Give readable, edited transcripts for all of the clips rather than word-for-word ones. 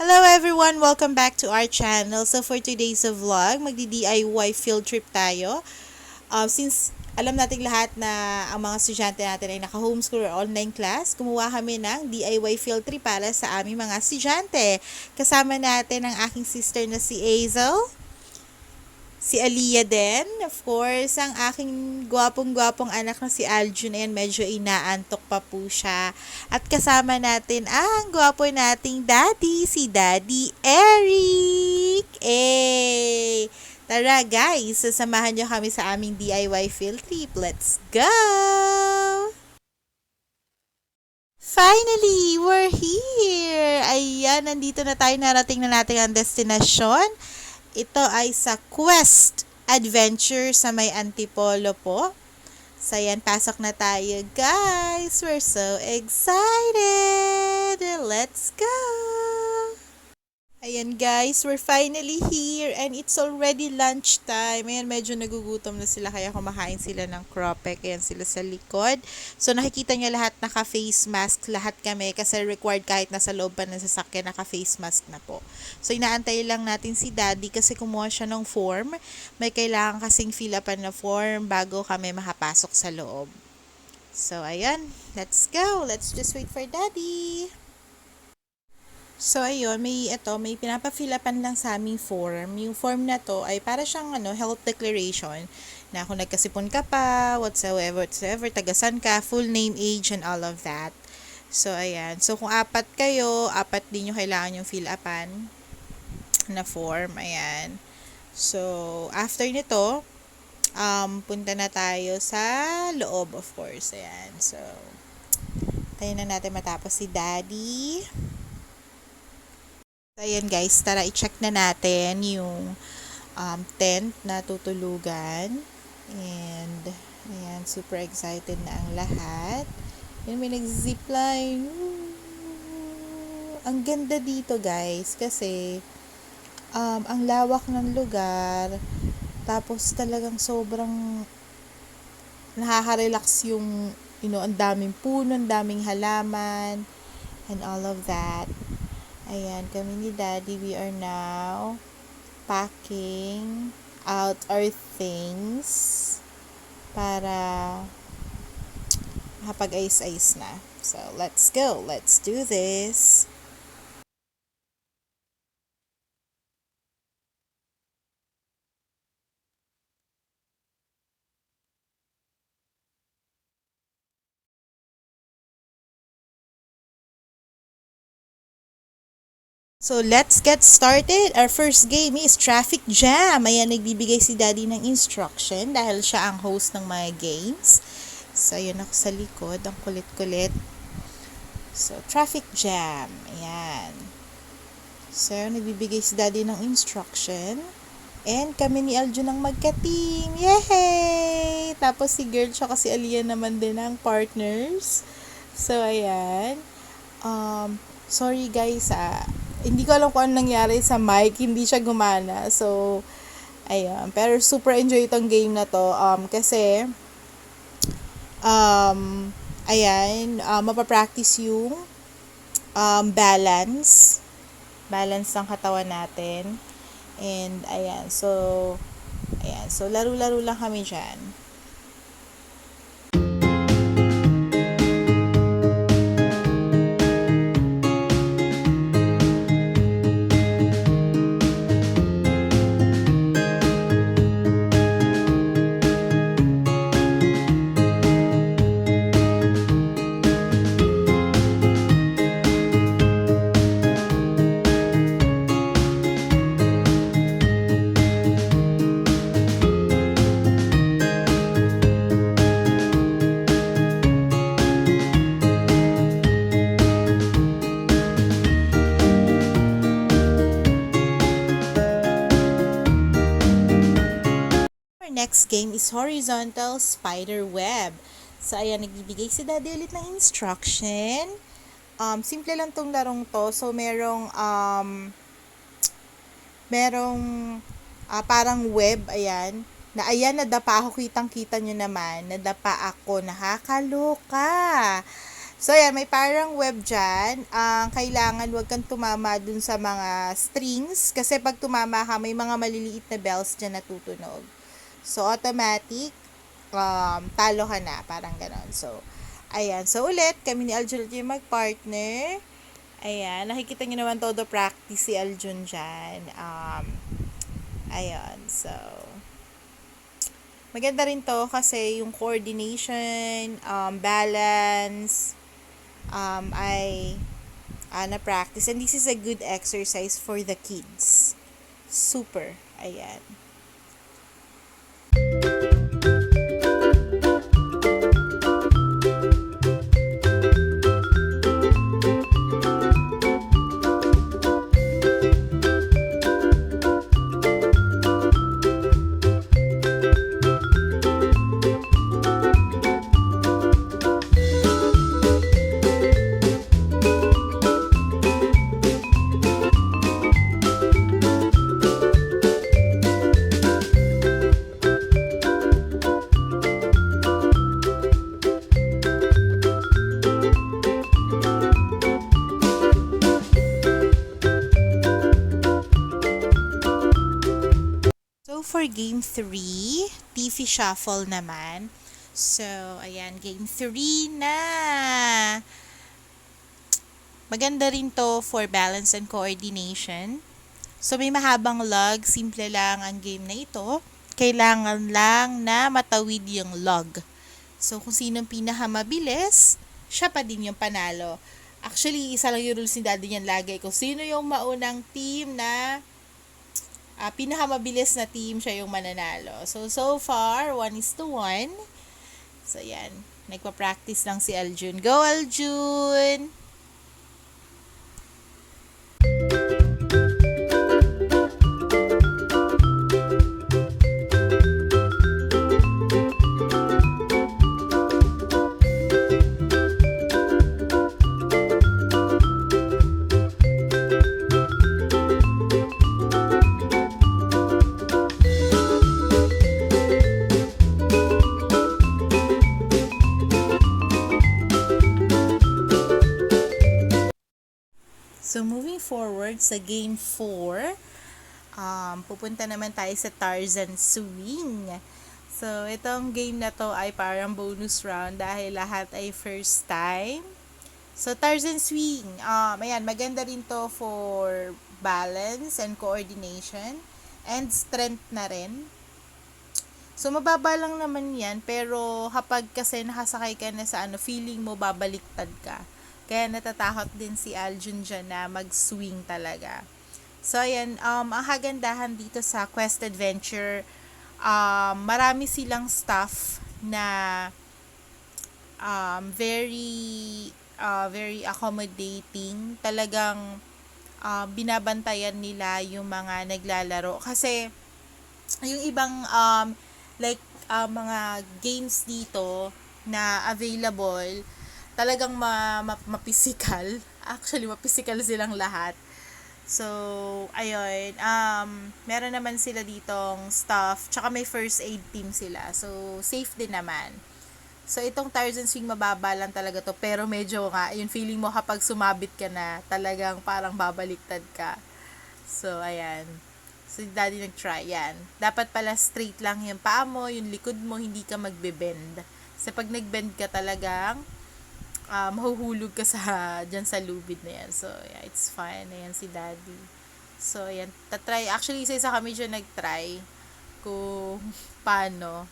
Hello everyone! Welcome back to our channel. So for today's vlog, magdi-DIY field trip tayo. Since alam nating lahat na ang mga estudyante natin ay naka-homeschool or online class, gumawa kami ng DIY field trip para sa aming mga estudyante. Kasama natin ang aking sister na si Hazel, si Aliyah din, of course, ang aking gwapong-gwapong anak na si Aljun, ayan, medyo inaantok pa po siya. At kasama natin ang gwapo nating daddy, si Daddy Eric! Eh! Tara guys, sasamahan nyo kami sa aming DIY field trip. Let's go! Finally, we're here! Ayan, nandito na tayo, narating na natin ang destinasyon. Ito ay sa Quest Adventure sa may Antipolo po. So, yan, pasok na tayo, guys. We're so excited. Let's go. Ayan, guys, we're finally here and it's already lunchtime. Ayan, medyo nagugutom na sila kaya kumakain sila ng cropek. Ayan sila sa likod. So, nakikita niyo lahat naka-face mask. Lahat kami kasi required kahit nasa loob pa ng sasakyan, naka-face mask na po. So, inaantay lang natin si Daddy kasi kumuha siya ng form. May kailangan kasing fill upan na form bago kami makapasok sa loob. So, ayan. Let's go. Let's just wait for Daddy. So, ayun, may pinapa-fill-upan lang sa aming form. Yung form na to ay para siyang health declaration na kung nagkasipon ka pa, whatsoever, tagasan ka, full name, age, and all of that. So, ayan. So, kung apat kayo, apat din yung kailangan yung fill-upan na form. Ayan. So, after nito, punta na tayo sa loob, of course. Ayan. So, tayo na natin matapos si Daddy. So, ayan guys, tara i-check na natin yung tent na tutulugan. And, ayan, super excited na ang lahat. Ayan, may nag-zipline. Ang ganda dito guys, kasi ang lawak ng lugar. Tapos talagang sobrang nakaka-relax yung, ang daming puno, ang daming halaman, and all of that. Ayan, kami ni Daddy, we are now packing out our things para makapag-ice-ice na. So, let's go. Let's do this. So, let's get started. Our first game is Traffic Jam. Ayan, nagbibigay si Daddy ng instruction dahil siya ang host ng mga games. So, ayun ako sa likod. Ang kulit-kulit. So, Traffic Jam. Ayan. So, nagbibigay si Daddy ng instruction. And kami ni Aljun ang magka-team. Yay! Tapos si girl siya kasi Aliyah naman din ang partners. So, ayan. Sorry guys, hindi ko alam kung ano nangyari sa mic, hindi siya gumana. So, ayun. Pero super enjoy itong game na to. Kasi, ayan, mapapractice yung balance. Balance ng katawan natin. And, ayan. So, laro-laro lang kami dyan. Next game is horizontal spider web. So, ayan, nagbibigay si Daddy ulit ng instruction. Simple lang tong larong to. So, merong parang web, ayan. Na ayan, nadapa ako, kitang-kita nyo naman. Nadapa ako, nakakaloka. So, ayan, may parang web dyan. Kailangan wag kang tumama dun sa mga strings kasi pag tumama ka, may mga maliliit na bells dyan na tutunog. So, automatic, talo ka na. Parang ganon. So, ayan. So, ulit, kami ni Aljun yung mag-partner. Ayan. Nakikita nyo naman todo practice si Aljun dyan. Ayan. So, maganda rin to kasi yung coordination, balance, ay na-practice. And this is a good exercise for the kids. Super. Ayan. For game 3, Teefee Shuffle naman. So, ayan, game 3 na. Maganda rin to for balance and coordination. So, may mahabang log. Simple lang ang game na ito. Kailangan lang na matawid yung log. So, kung sinong pinakamabilis, siya pa din yung panalo. Actually, isa lang yung rules ni Daddy niyan lagi. Kung sino yung maunang team na pinakamabilis na team, siya yung mananalo. So far, 1:1. So, yan. Nagpa-practice lang si Aljun. Go, Aljun! So, moving forward sa game 4, pupunta naman tayo sa Tarzan Swing. So, itong game na to ay parang bonus round dahil lahat ay first time. So, Tarzan Swing, ayan, maganda rin to for balance and coordination and strength na rin. So, mababa lang naman yan, pero kapag kasi nakasakay ka na sa feeling mo babaliktad ka. Kaya natatakot din si Aljun dyan na mag-swing talaga. So, ayan, ang kagandahan dito sa Quest Adventure, marami silang stuff na very accommodating. Talagang binabantayan nila yung mga naglalaro. Kasi, yung ibang mga games dito na available, talagang mapisikal. Actually, mapisikal silang lahat. So, ayun. Meron naman sila ditong stuff. Tsaka may first aid team sila. So, safe din naman. So, itong Tarzan Swing, mababa lang talaga to. Pero medyo nga, yung feeling mo kapag sumabit ka na, talagang parang babaliktad ka. So, ayan. So, Daddy nag-try. Yan. Dapat pala straight lang yung paa mo, yung likod mo, hindi ka magbe-bend. So, pag nag-bend ka talagang, mahuhulog ka dyan sa lubid na yan. So, yeah, it's fine. Ayan si Daddy. So, ayan. Tatry. Actually, isa kami dyan nag-try kung paano.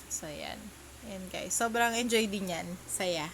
So, ayan. Ayan, guys. Sobrang enjoy din yan. Saya.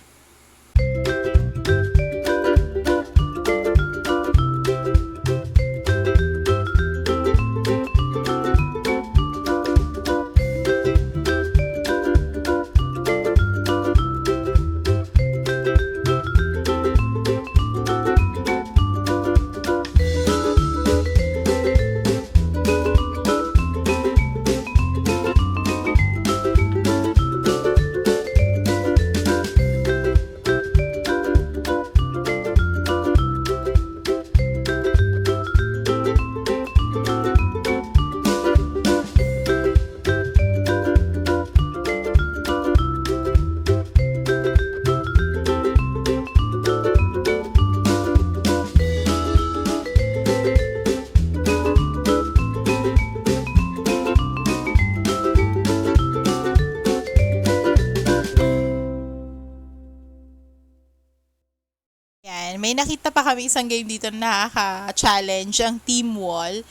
pa kami isang game dito na nakaka-challenge, ang team wall.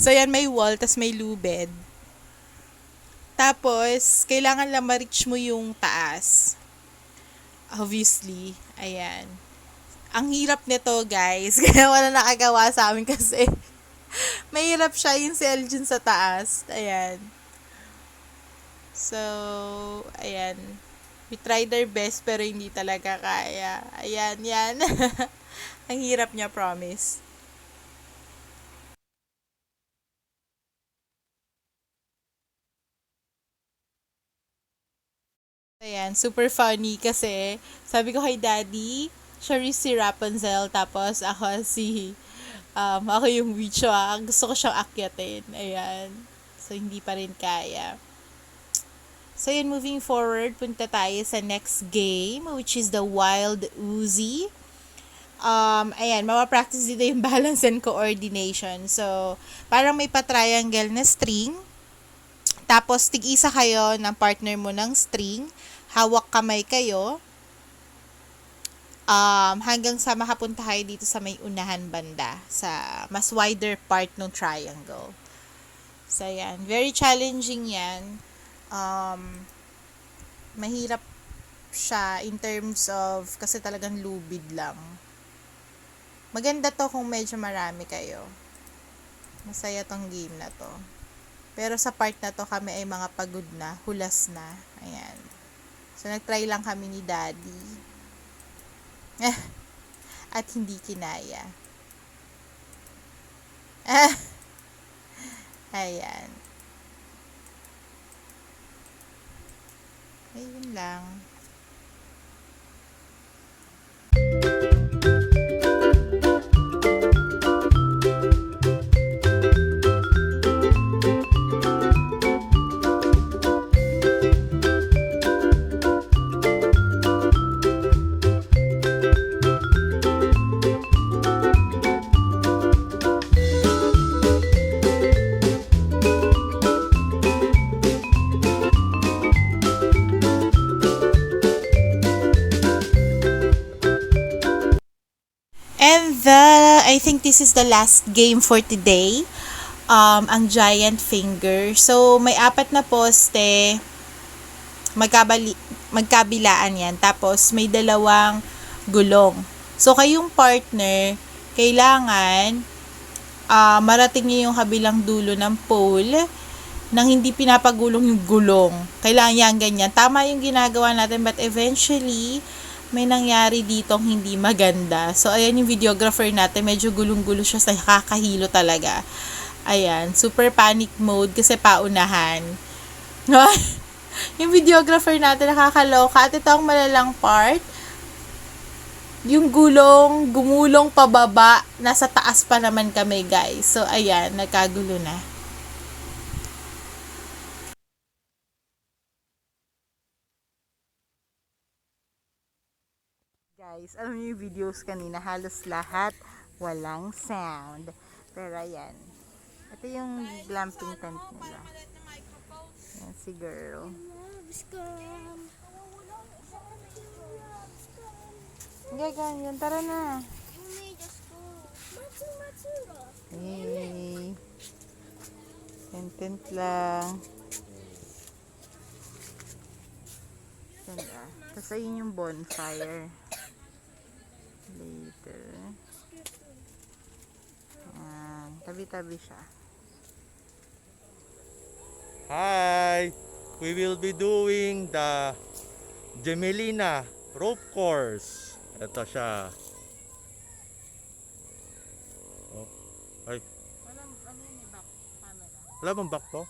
So, yan, may wall, tas may lubid. Tapos, kailangan lang ma-reach mo yung taas. Obviously, ayan. Ang hirap nito, guys. Kaya wala nakagawa sa amin kasi mahirap siya yung si Elgin sa taas. Ayan. So, ayan. We tried our best pero hindi talaga kaya. Ayan, yan. Ang hirap niya, promise. Ayan, super funny kasi sabi ko kay Daddy, siya rin si Rapunzel, tapos ako ako yung witch, gusto ko siyang akyatin. Ayan. So, hindi pa rin kaya. So, yun, moving forward, punta tayo sa next game, which is the Wild Uzi. Ayan, mapapractice dito yung balance and coordination. So, parang may pa-triangle na string. Tapos, tig-isa kayo ng partner mo ng string. Hawak kamay kayo. Hanggang sa makapunta kayo dito sa may unahan banda. Sa mas wider part ng triangle. So, ayan. Very challenging yan. Mahirap siya in terms of, kasi talagang lubid lang. Maganda to kung medyo marami kayo. Masaya tong game na to. Pero sa part na to kami ay mga pagod na, hulas na. Ayan. So, nagtry lang kami ni Daddy. At hindi kinaya. Ayan. Ayun lang. And I think this is the last game for today. Ang giant finger. So, may apat na poste. Magkabilaan yan. Tapos, may dalawang gulong. So, kayong partner, kailangan marating niyo yung kabilang dulo ng pole nang hindi pinapagulong yung gulong. Kailangan yan ganyan. Tama yung ginagawa natin, but eventually, may nangyari ditong hindi maganda. So, ayan yung videographer natin. Medyo gulong-gulo siya sa kakahilo talaga. Ayan. Super panic mode kasi paunahan. Yung videographer natin nakakaloka. At ito ang malalang part. Yung gulong, gumulong pababa. Nasa taas pa naman kami, guys. So, ayan. Nagkagulo na. Guys, alam niyo yung videos kanina, halos lahat walang sound. Pero ayan. Ito yung glamping tent nila. Ayan si girl. Ganyan, tara na. Hey. Tent lang. Ganda. Tapos ayun yung bonfire. Later. Tabi-tabi siya. Hi! We will be doing the Gemelina rope course. Ito siya. Oh. Ay, Walang, ano yun, back camera. wala bang back to?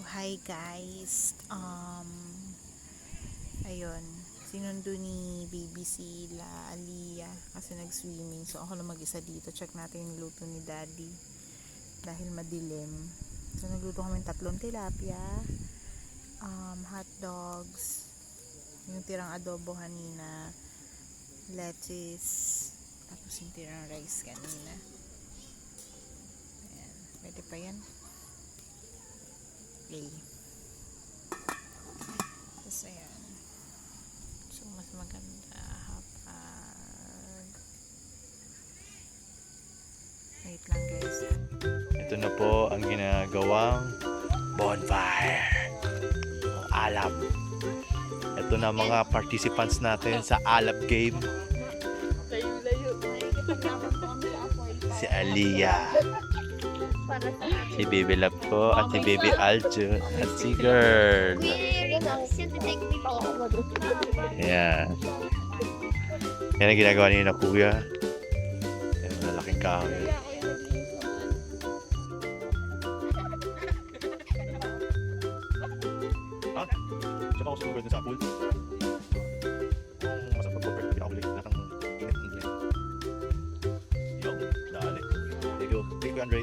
Hi guys. Ayun. Sinundo ni baby sila Aliyah kasi nag-swimming. So ako na mag-isa dito. Check natin yung luto ni daddy. Dahil madilim. So nagluto kami 3 tilapia. Hot dogs. Yung tirang adobo kanina. Lettuce. Tapos yung tirang rice kanina. Ayan. Pwede pa yan. Okay. Tapos ayan. So mas maganda kapag wait lang guys. Ito na po ang ginagawang bonfire. Alap. Ito na mga participants natin sa alap game. Si Aliyah, si Baby Love po, at si Baby Aljo, at si Girl. Yan. Yan ang ginagawa niyo na kuya. Yan ang lalaking kahoy. Ha? Tsaka ako sumugod na sa pool. Kung masapag po, hindi ako ulit. Lahat ang init-init. Yung, dali. Thank you. Thank you, Andre.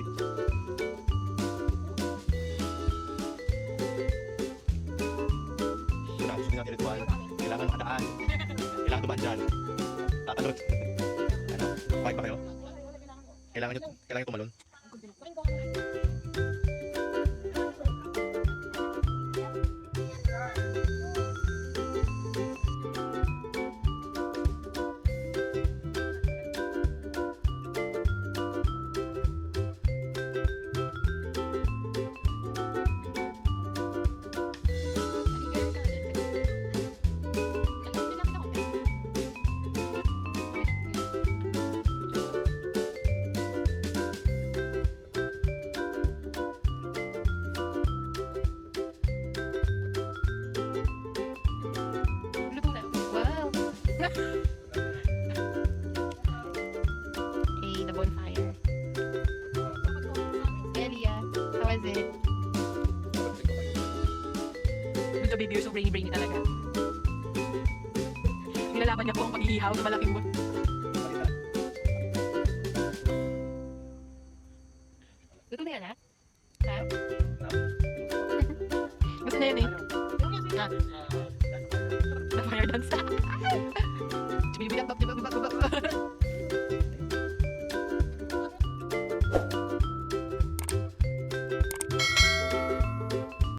Ito na, gusto nyo natin ritual. Kailangan makadaan. Kailangan dumaan dyan. Tatalon. Ano? Pakit pa kayo? Kailangan nyo tumalon. Okay, the bonfire. Elia, how was it? Good job, baby. You're so brainy talaga. Nilalaban niya po ang pag-iihaw sa malaking boat. Luto na yan, ha? Ha? Gusto na yan, eh. Ha? The fire dance. Bibigyan,